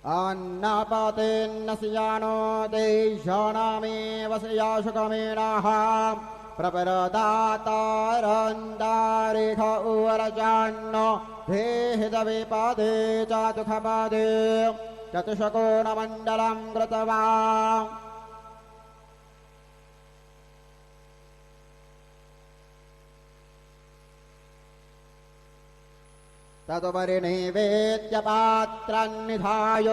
अन्नपतेन्नस्यानो देशानामेव सयाशुकमेनाः प्रपरदातारन्दारिख उवरजान्नो देहितविपदे चातुखपदे चतुष्कोणमण्डलं कृत्वा तदुपरिनिवेद्य पात्रन्निधाय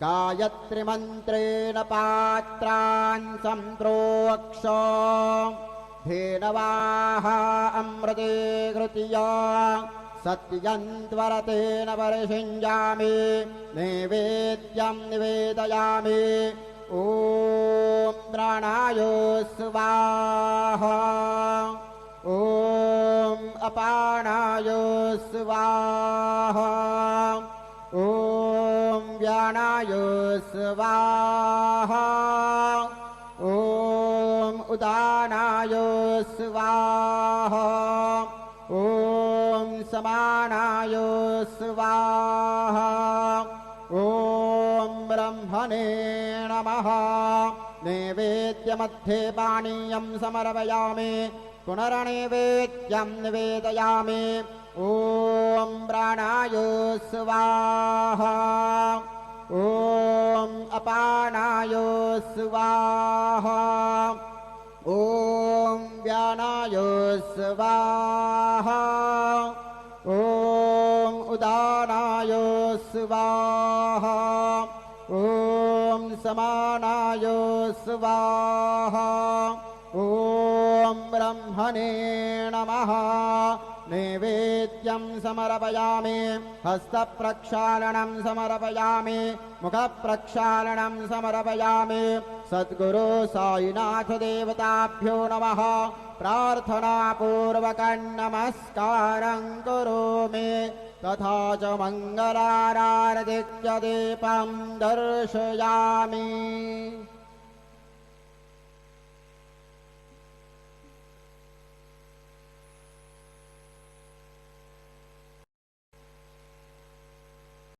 गायत्रीमन्त्रेण पात्रान् सम्प्रोक्ष धेनवाः अमृते कृत्या सत्यन्त्वरतेन परिषिञ्जामि नैवेद्यं निवेदयामि ॐ प्राणाय स्वाहा ॐ अपानाय स्वाहा ॐ व्यानाय स्वाहा ॐ उदानाय स्वाहा ॐ समानाय स्वाहा ॐ ब्रह्मणे नमः नैवेद्यमध्ये पानीयं समर्पयामि पुनर्नैवेद्यं निवेदयामि ॐ प्राणाय स्वाहा ॐ अपानाय स्वाहा ॐ व्यानाय स्वाहा ॐ उदानाय स्वाहा ॐ समानाय स्वाहा ॐ ब्रह्मणे नमः नैवेद्यं समर्पयामि हस्तप्रक्षालनं समर्पयामि मुखप्रक्षालनं समर्पयामि सद्गुरु साईनाथ देवताभ्यो नमः प्रार्थनापूर्वकं नमस्कारं करोमि तथा च मङ्गलाराधिक्य दीपं दर्शयामि।